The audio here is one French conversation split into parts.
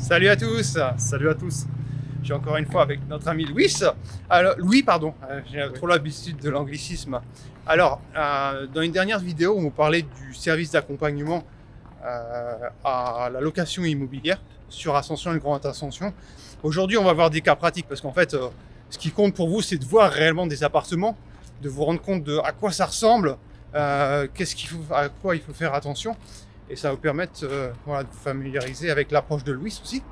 Salut à tous. Salut à tous. Je suis encore une fois avec notre ami Louis. Alors, Louis, pardon, j'ai trop l'habitude de l'anglicisme. Alors, dans une dernière vidéo, on parlait du service d'accompagnement à la location immobilière sur Ascension et Grande Ascension. Aujourd'hui, on va voir des cas pratiques parce qu'en fait, ce qui compte pour vous, c'est de voir réellement des appartements, de vous rendre compte de à quoi ça ressemble, à quoi il faut faire attention. Et ça va vous permettre de vous familiariser avec l'approche de Louis aussi.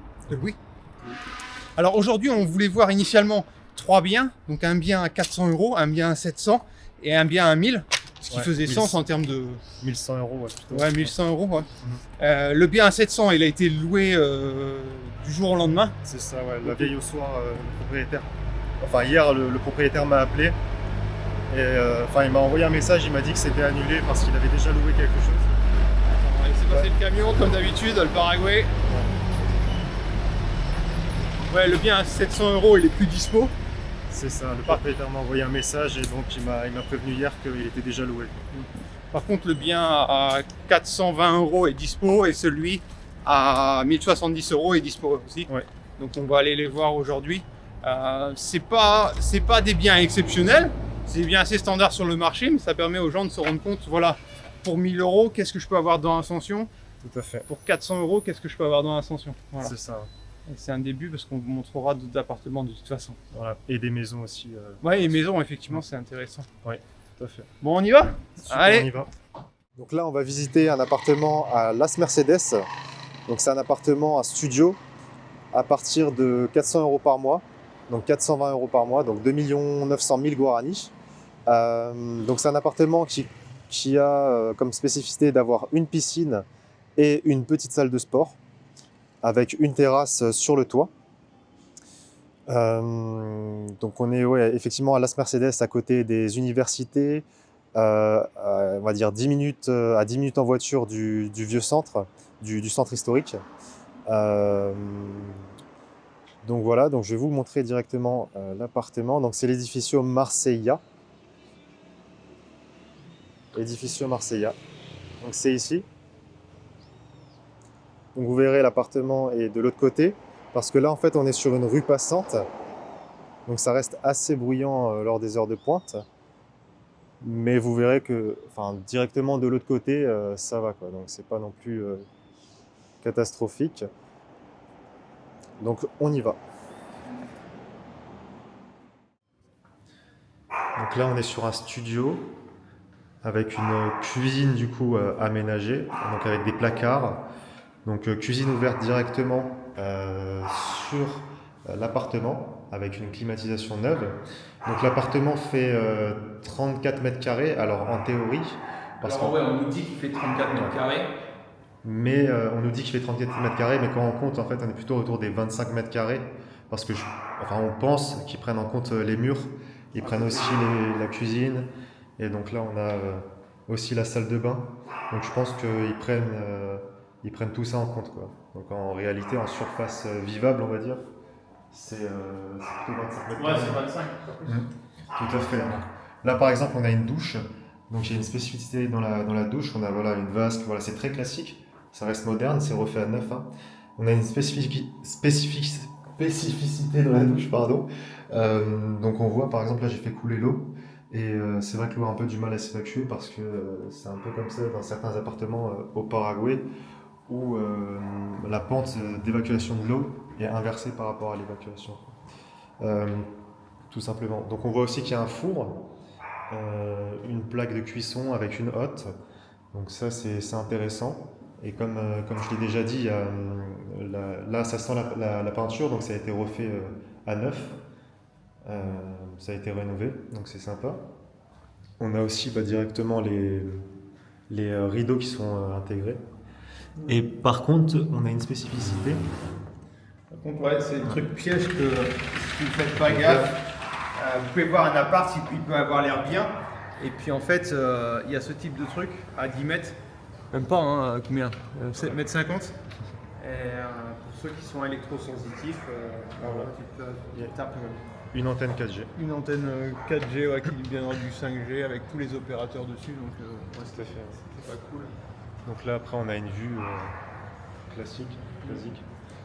Alors aujourd'hui, on voulait voir initialement 3 biens. Donc un bien à 400 €, un bien à 700 et un bien à 1000. Ce qui faisait sens en termes de... 1100 €, ouais. Ouais, 1100 €. Ouais. Le bien à 700, il a été loué du jour au lendemain. C'est ça, ouais. La veille au soir, le propriétaire... Enfin, hier, le propriétaire m'a appelé. Et il m'a envoyé un message, il m'a dit que c'était annulé parce qu'il avait déjà loué quelque chose. On va laisser passer le camion comme d'habitude, le Paraguay. Ouais, le bien à 700 €, il est plus dispo. C'est ça, le propriétaire m'a envoyé un message et donc il m'a prévenu hier qu'il était déjà loué. Par contre, le bien à 420 € est dispo et celui à 1070 € est dispo aussi. Ouais. Donc on va aller les voir aujourd'hui. C'est pas des biens exceptionnels, c'est des biens assez standards sur le marché, mais ça permet aux gens de se rendre compte, voilà, pour 1000 €, qu'est-ce que je peux avoir dans Ascension? Tout à fait. Pour 400 €, qu'est-ce que je peux avoir dans Ascension? Voilà. C'est ça. Et c'est un début parce qu'on vous montrera d'autres appartements de toute façon. Voilà. Et des maisons aussi. Ouais, et maisons, effectivement, c'est intéressant. Oui, tout à fait. Bon, on y va? Super, allez, on y va. Donc là, on va visiter un appartement à Las Mercedes. Donc c'est un appartement, un studio, à partir de 400 € par mois. Donc 420 € par mois, donc 2 900 000 guaranis. Donc c'est un appartement qui a comme spécificité d'avoir une piscine et une petite salle de sport, avec une terrasse sur le toit. Donc on est effectivement à Las Mercedes, à côté des universités, on va dire 10 minutes, à 10 minutes en voiture du vieux centre, du centre historique. Donc voilà, donc je vais vous montrer directement l'appartement. Donc c'est l'édificio Marseilla. Edificio Marseilla. Donc c'est ici. Donc vous verrez, l'appartement est de l'autre côté, parce que là en fait on est sur une rue passante. Donc ça reste assez bruyant lors des heures de pointe. Mais vous verrez que directement de l'autre côté, ça va, quoi. Donc c'est pas non plus catastrophique. Donc on y va. Donc là on est sur un studio avec une cuisine du coup aménagée, donc avec des placards. Donc cuisine ouverte directement sur l'appartement avec une climatisation neuve. Donc l'appartement fait 34 mètres carrés, alors en théorie. on nous dit qu'il fait 34 mètres carrés. Mais on nous dit qu'il fait 34 mètres carrés, mais quand on compte, en fait, on est plutôt autour des 25 mètres carrés. Parce que, on pense qu'ils prennent en compte les murs, ils prennent aussi la cuisine. Et donc là, on a aussi la salle de bain. Donc je pense qu'ils prennent tout ça en compte, quoi. Donc en réalité, en surface vivable, on va dire, c'est plutôt 25 mètres carrés. Ouais, c'est 25. Tout à fait. Là, par exemple, on a une douche. Donc il y a une spécificité dans la douche. On a une vasque. Voilà, c'est très classique. Ça reste moderne, c'est refait à neuf. Hein. On a une spécificité dans la douche, pardon. Donc on voit, par exemple, là j'ai fait couler l'eau. Et c'est vrai que l'eau a un peu du mal à s'évacuer parce que c'est un peu comme ça dans certains appartements au Paraguay où la pente d'évacuation de l'eau est inversée par rapport à l'évacuation. Tout simplement. Donc on voit aussi qu'il y a un four, une plaque de cuisson avec une hotte. Donc ça c'est intéressant. Et comme je l'ai déjà dit, là ça sent la peinture, donc ça a été refait à neuf. Ça a été rénové, donc c'est sympa. On a aussi directement les rideaux qui sont intégrés. Et par contre, on a une spécificité. Par contre, ouais, c'est le truc piège que si vous ne faites pas gaffe, vous pouvez voir un appart, il peut avoir l'air bien. Et puis en fait, il y a ce type de truc à 10 mètres. Même pas, hein, combien 7 mètres 50. Et pour ceux qui sont électrosensitifs, il y a une antenne 4G. une antenne 4G qui viendra du 5G avec tous les opérateurs dessus. Donc, Tout à fait. c'est pas cool. Donc là, après, on a une vue classique.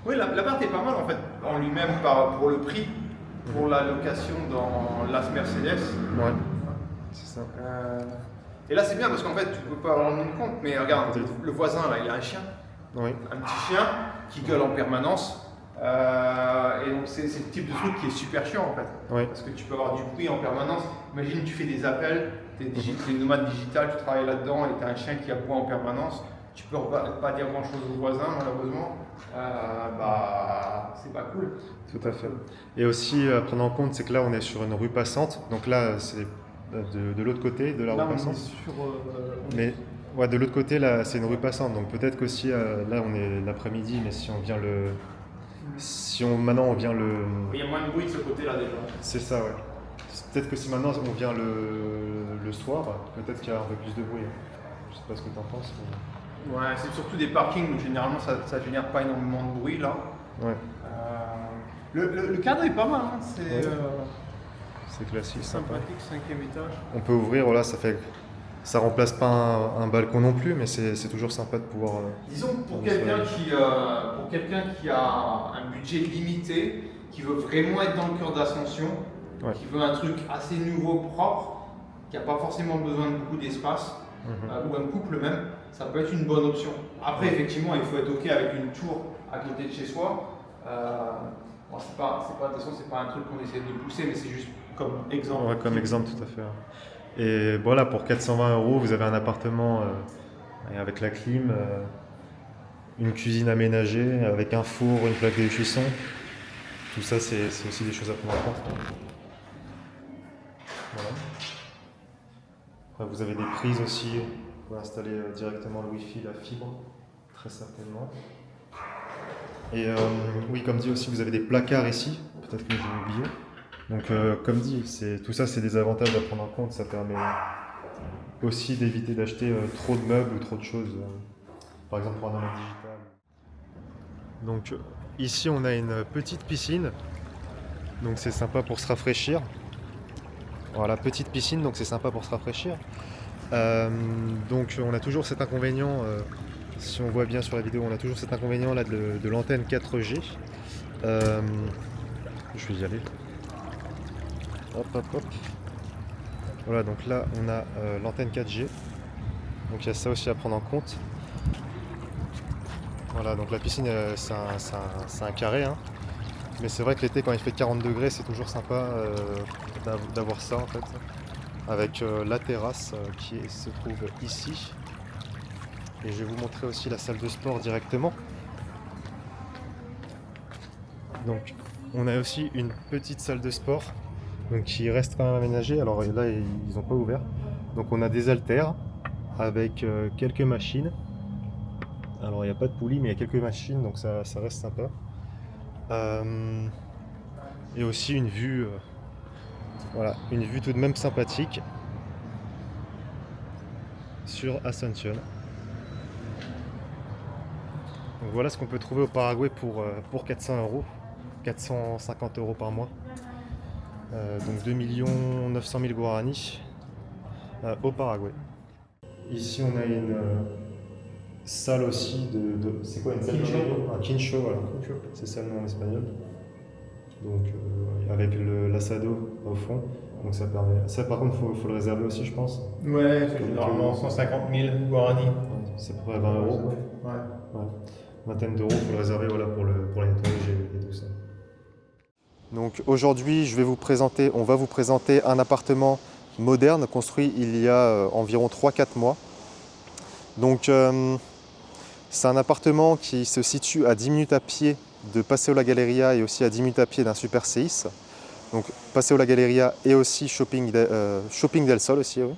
Oui, l'appart est pas mal en fait, en lui-même pour le prix, pour la location dans Las Mercedes. Ouais, c'est ça. Et là, c'est bien parce qu'en fait, tu peux pas en rendre compte, mais regarde, le voisin là, il a un chien, Oui. un petit chien qui gueule en permanence. Et donc, c'est le type de truc qui est super chiant en fait. Oui. Parce que tu peux avoir du bruit en permanence. Imagine, tu fais des appels, tu es nomade digital, tu travailles là-dedans et tu as un chien qui aboie en permanence. Tu peux pas dire grand-chose aux voisins, malheureusement. C'est pas cool. Tout à fait. Et aussi, à prendre en compte, c'est que là, on est sur une rue passante. Donc là, c'est de l'autre côté de la rue passante. Mais ouais, de l'autre côté, là, c'est une rue passante. Donc peut-être qu'aussi, là, on est l'après-midi, mais si on vient maintenant on vient le... Il y a moins de bruit de ce côté-là déjà. C'est ça, ouais. Peut-être que si maintenant on vient le soir, peut-être qu'il y a un peu plus de bruit. Je sais pas ce que tu en penses. Mais... Ouais, c'est surtout des parkings, donc généralement ça génère pas énormément de bruit là. Ouais. Le cadre est pas mal, hein. C'est classique, sympathique, 5e étage. On peut ouvrir, voilà, ça remplace pas un balcon non plus, mais c'est toujours sympa de pouvoir... Disons que pour quelqu'un qui a un budget limité, qui veut vraiment être dans le cœur d'Ascension, qui veut un truc assez nouveau, propre, qui n'a pas forcément besoin de beaucoup d'espace, ou un couple même, ça peut être une bonne option. Après, effectivement, il faut être OK avec une tour à côté de chez soi. Bon, de toute façon, c'est pas un truc qu'on essaie de pousser, mais c'est juste comme exemple. Ouais, comme exemple, tout à fait. Et voilà, pour 420 €, vous avez un appartement avec la clim, une cuisine aménagée, avec un four, une plaque de cuisson. Tout ça, c'est aussi des choses à prendre en compte. Voilà. Après, vous avez des prises aussi pour installer directement le Wi-Fi, la fibre, très certainement. Et oui, comme dit aussi, vous avez des placards ici, peut-être que j'ai oublié. Donc, comme dit, tout ça, c'est des avantages à prendre en compte. Ça permet aussi d'éviter d'acheter trop de meubles ou trop de choses, par exemple pour un nomade digital. Donc, ici, on a une petite piscine. Donc, c'est sympa pour se rafraîchir. Voilà, petite piscine, donc c'est sympa pour se rafraîchir. Donc, on a toujours cet inconvénient. Si on voit bien sur la vidéo, on a toujours cet inconvénient là de l'antenne 4G. Je vais y aller. Hop, hop, hop. Voilà, donc là on a l'antenne 4G. Donc il y a ça aussi à prendre en compte. Voilà, donc la piscine c'est un carré. Hein. Mais c'est vrai que l'été, quand il fait 40 degrés, c'est toujours sympa d'avoir ça en fait. Avec la terrasse qui se trouve ici. Et je vais vous montrer aussi la salle de sport directement. Donc on a aussi une petite salle de sport donc, qui reste quand même aménagée. Alors là ils n'ont pas ouvert. Donc on a des haltères avec quelques machines. Alors il n'y a pas de poulie mais il y a quelques machines donc ça reste sympa. Et aussi une vue, voilà, une vue tout de même sympathique sur Ascension. Donc voilà ce qu'on peut trouver au Paraguay pour 400 €, 450 € par mois. Donc 2 900 000 guaranis au Paraguay. Ici on a une salle aussi c'est quoi une salle un quincho, voilà. C'est ça le nom en espagnol. Donc avec l'assado au fond. Donc ça permet. Ça par contre faut le réserver aussi je pense. Ouais, c'est normalement 150 000 guaranis. C'est à peu près 20 €. Ouais. Vingtaine d'euros, il faut le réserver voilà, pour les nettoyages et tout ça. Donc aujourd'hui, on va vous présenter un appartement moderne construit il y a environ 3-4 mois. Donc c'est un appartement qui se situe à 10 minutes à pied de Paseo La Galeria et aussi à 10 minutes à pied d'un Super CX. Donc Paseo La Galeria et aussi Shopping del Sol aussi. Oui.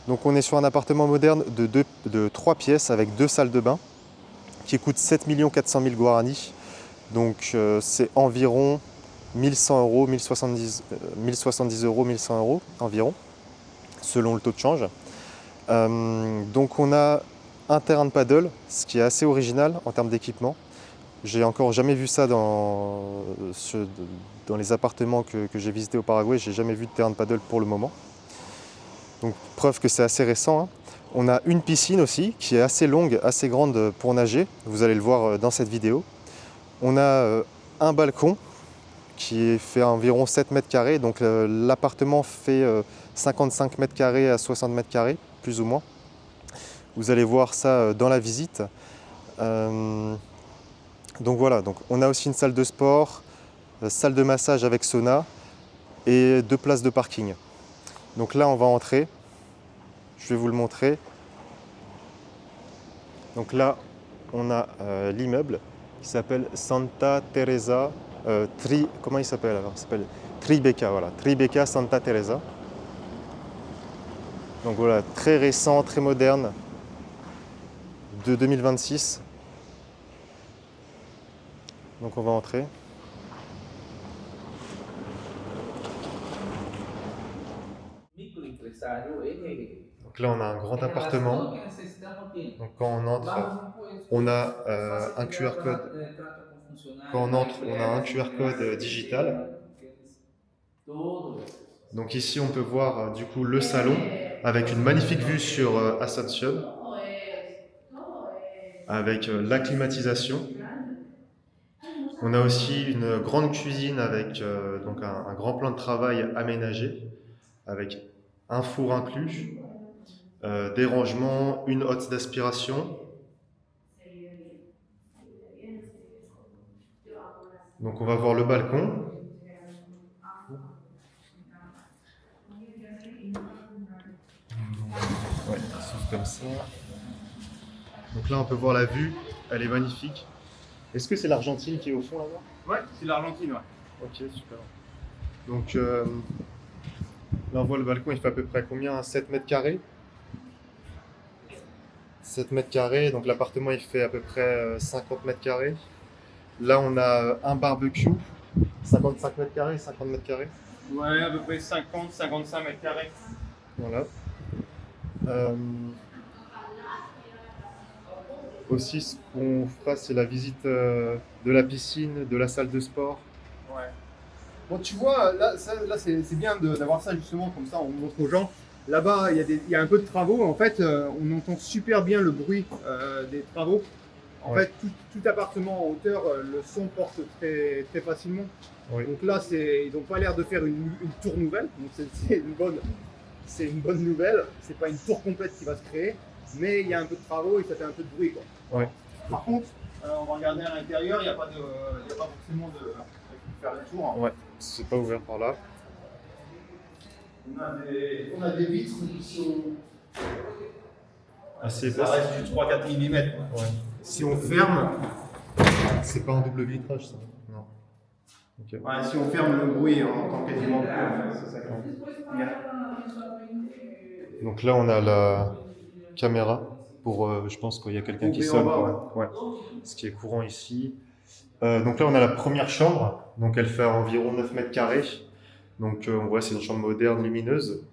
Donc on est sur un appartement moderne de 3 pièces avec 2 salles de bain qui coûte 7 400 000 guaranis. Donc c'est environ 1100 €, 1070 €, 1100 € environ, selon le taux de change. Donc on a un terrain de paddle, ce qui est assez original en termes d'équipement. J'ai encore jamais vu ça dans les appartements que j'ai visités au Paraguay, j'ai jamais vu de terrain de paddle pour le moment. Donc preuve que c'est assez récent. Hein. On a une piscine aussi qui est assez longue, assez grande pour nager. Vous allez le voir dans cette vidéo. On a un balcon qui fait environ 7 mètres carrés. Donc l'appartement fait 55 mètres carrés à 60 mètres carrés, plus ou moins. Vous allez voir ça dans la visite. Donc voilà, donc on a aussi une salle de sport, salle de massage avec sauna et 2 places de parking. Donc là, on va entrer. Je vais vous le montrer. Donc là, on a l'immeuble qui s'appelle Santa Teresa. Comment il s'appelle alors? Il s'appelle Tribeca, voilà. Tribeca Santa Teresa. Donc voilà, très récent, très moderne, de 2026. Donc on va entrer. Donc là, on a un grand appartement. Donc quand on entre, on a un QR code. Quand on entre, on a un QR code digital. Donc ici, on peut voir du coup le salon avec une magnifique vue sur Asunción, avec la climatisation. On a aussi une grande cuisine avec donc un grand plan de travail aménagé, avec un four inclus, des rangements, une hotte d'aspiration. Donc on va voir le balcon. Ouais, il s'ouvre comme ça. Donc là on peut voir la vue, elle est magnifique. Est-ce que c'est l'Argentine qui est au fond là-bas? Ouais, c'est l'Argentine, ouais. Ok, super. Donc là on voit le balcon, il fait à peu près combien? 7 mètres carrés? 7 mètres carrés, donc l'appartement il fait à peu près 50 mètres carrés. Là on a un barbecue, 55 mètres carrés, 50 mètres carrés. Ouais, à peu près 50-55 mètres carrés. Voilà. Aussi, ce qu'on fera, c'est la visite de la piscine, de la salle de sport. Ouais. Bon, tu vois, là c'est bien d'avoir ça justement, comme ça on montre aux gens. Là-bas, il y a un peu de travaux. En fait, on entend super bien le bruit des travaux. En fait, tout appartement en hauteur, le son porte très, très facilement. Oui. Donc là, ils n'ont pas l'air de faire une tour nouvelle. Donc c'est une bonne nouvelle. C'est pas une tour complète qui va se créer, mais il y a un peu de travaux et ça fait un peu de bruit, quoi. Ouais. Par contre, on va regarder à l'intérieur. Il n'y a pas forcément de faire le tour. Ouais, c'est pas ouvert par là. On a des vitres qui sont assez ça reste du 3-4 mm. Ouais. Si on ferme, c'est pas un double vitrage ça? Non. Okay. Ouais, si on ferme le bruit, on entend quasiment plus. C'est ça. Donc là on a la caméra pour, je pense qu'il y a quelqu'un qui sonne. Ouais. Ce qui est courant ici. Donc là on a la première chambre, donc elle fait environ 9 mètres carrés. Donc on voit c'est une chambre moderne, lumineuse,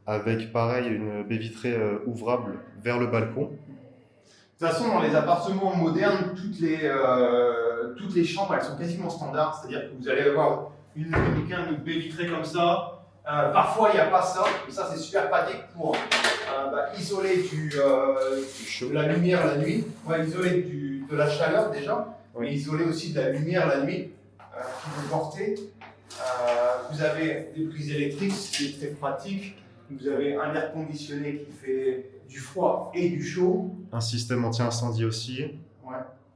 avec pareil une baie vitrée ouvrable vers le balcon. De toute façon, dans les appartements modernes, toutes les chambres elles sont quasiment standards, c'est-à-dire que vous allez avoir une baie vitrée comme ça. Parfois il n'y a pas ça, et ça c'est super pratique pour isoler de la lumière la nuit, isoler de la chaleur déjà, mais isoler aussi de la lumière la nuit qui vous portez. Vous avez des prises électriques, ce qui est très pratique. Vous avez un air conditionné qui fait du froid et du chaud. Un système anti-incendie aussi. Ouais.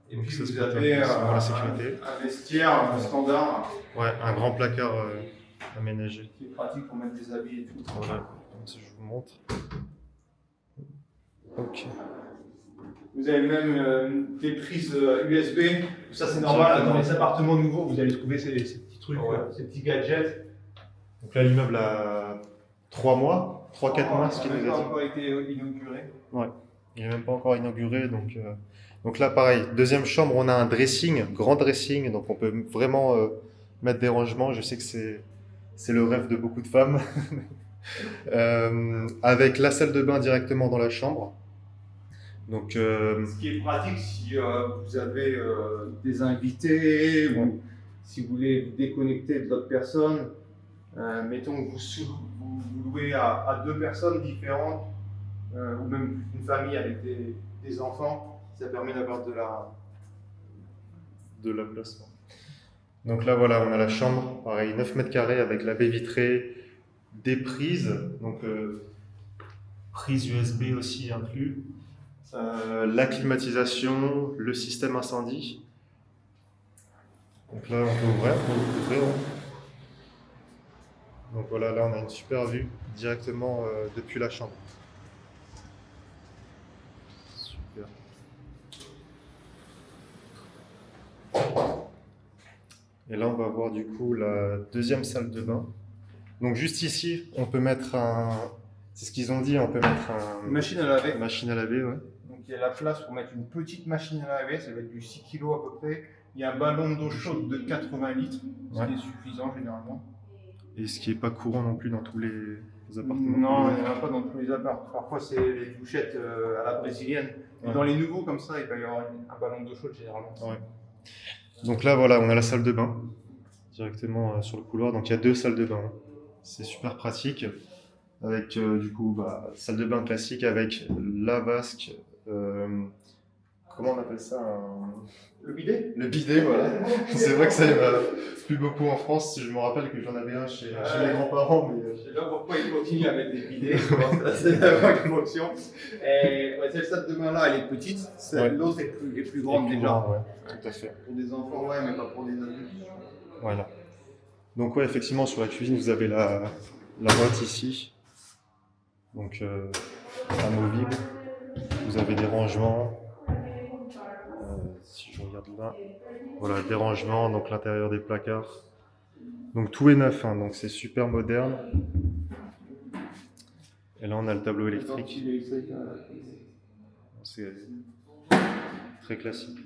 Et donc puis ça, vous avez la sécurité. un vestiaire standard. Ouais, un grand placard aménagé. Qui est pratique pour mettre des habits et tout. Voilà, comme ça je vous montre. Ok. Vous avez même des prises USB. Ça c'est normal, dans les appartements nouveaux, vous allez trouver ces petits trucs, ces petits gadgets. Donc là l'immeuble a 3 mois, 3-4 mois, ce qui nous a dit. Il n'a pas encore été inauguré. Ouais, il n'est même pas encore inauguré. Donc là pareil, deuxième chambre, on a un dressing, grand dressing, donc on peut vraiment mettre des rangements. Je sais que c'est le rêve de beaucoup de femmes. Avec la salle de bain directement dans la chambre. Donc, ce qui est pratique si vous avez des invités ou si vous voulez vous déconnecter de d'autres personnes. Mettons que vous louez à 2 personnes différentes ou même une famille avec des enfants, ça permet d'avoir de la place. Donc là, voilà, on a la chambre, pareil, 9 mètres carrés avec la baie vitrée, des prises, donc prise USB aussi inclus, la climatisation, le système incendie. Donc là, on peut ouvrir. Donc voilà, là, on a une super vue directement depuis la chambre. Super. Et là, on va voir du coup la deuxième salle de bain. Donc juste ici, on peut mettre c'est ce qu'ils ont dit, on peut mettre une machine à laver. Machine à laver, ouais. Donc il y a la place pour mettre une petite machine à laver, ça va être du 6 kg à peu près. Il y a un ballon d'eau chaude de 80 litres, ce qui est suffisant généralement. Et ce qui n'est pas courant non plus dans tous les appartements. Non, il n'y en a pas dans tous les appartements. Parfois c'est les douchettes à la brésilienne. Et dans les nouveaux comme ça, il va y avoir un ballon d'eau chaude généralement. Ouais. Donc là, voilà, on a la salle de bain directement sur le couloir. Donc il y a 2 salles de bain. C'est super pratique. Avec du coup, salle de bain classique avec la vasque. Comment on appelle ça Le bidet. Le bidet, voilà. C'est vrai que ça, il n'y en a plus beaucoup en France. Je me rappelle que j'en avais un chez mes grands-parents. Mais... Je sais pas pourquoi ils continuent à mettre des bidets. C'est la vague motion. Cette salle de bain-là, elle est petite. L'autre est plus grande déjà. Ouais, tout à fait. Pour des enfants, ouais, mais pas pour des adultes. Voilà. Donc ouais, effectivement, sur la cuisine, vous avez la boîte ici. Donc amovible. Vous avez des rangements. Si je regarde là, voilà, des rangements, donc l'intérieur des placards. Donc tout est neuf, hein, donc c'est super moderne. Et là on a le tableau électrique. C'est très classique.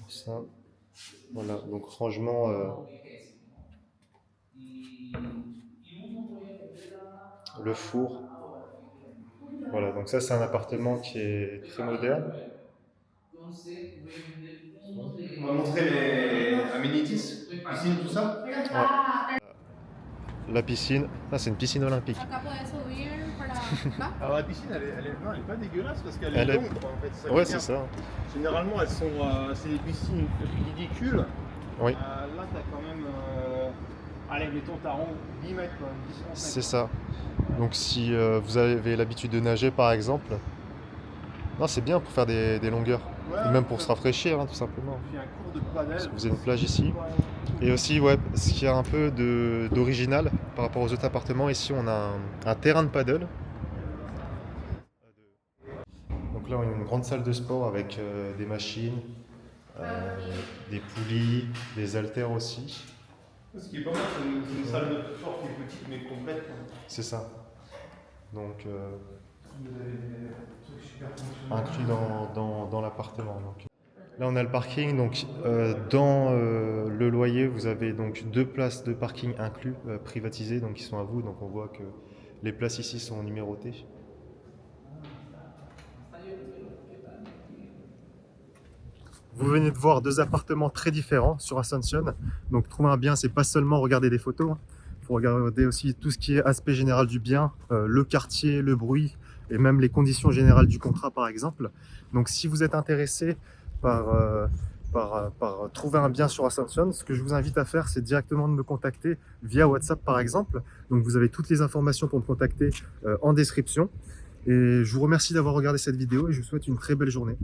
Ça, voilà, donc rangement. Le four. Voilà, donc ça c'est un appartement qui est très moderne. On va montrer les amenities, piscine, tout ça. Ouais. La piscine, c'est une piscine olympique. Alors la piscine, elle est pas dégueulasse parce qu'elle est longue, quoi, en fait. Ouais, c'est ça. Généralement, c'est des piscines ridicules. Oui. Là, t'as quand même, allez, mettons, t'as 10 mètres, quoi, 10 mètres. C'est ça. Donc si vous avez l'habitude de nager, par exemple, non, c'est bien pour faire des longueurs. Ouais, même pour se rafraîchir, hein, tout simplement. Puis un cours de padel. Vous avez une plage ici. Et aussi, ouais, ce qui a un peu d'original par rapport aux autres appartements, ici on a un terrain de paddle. Donc là, on a une grande salle de sport avec des machines, des poulies, des haltères aussi. Ce qui est pas mal, c'est une salle de sport qui est petite mais complète. C'est ça. Donc, inclus dans l'appartement. Donc. Là, on a le parking. Donc, dans le loyer, vous avez donc 2 places de parking inclus, privatisées, donc qui sont à vous. Donc, on voit que les places ici sont numérotées. Vous venez de voir 2 appartements très différents sur Asunción. Donc, trouver un bien, c'est pas seulement regarder des photos. Il faut regarder aussi tout ce qui est aspect général du bien, le quartier, le bruit et même les conditions générales du contrat, par exemple. Donc, si vous êtes intéressé par trouver un bien sur Asunción, ce que je vous invite à faire, c'est directement de me contacter via WhatsApp, par exemple. Donc, vous avez toutes les informations pour me contacter en description. Et je vous remercie d'avoir regardé cette vidéo et je vous souhaite une très belle journée.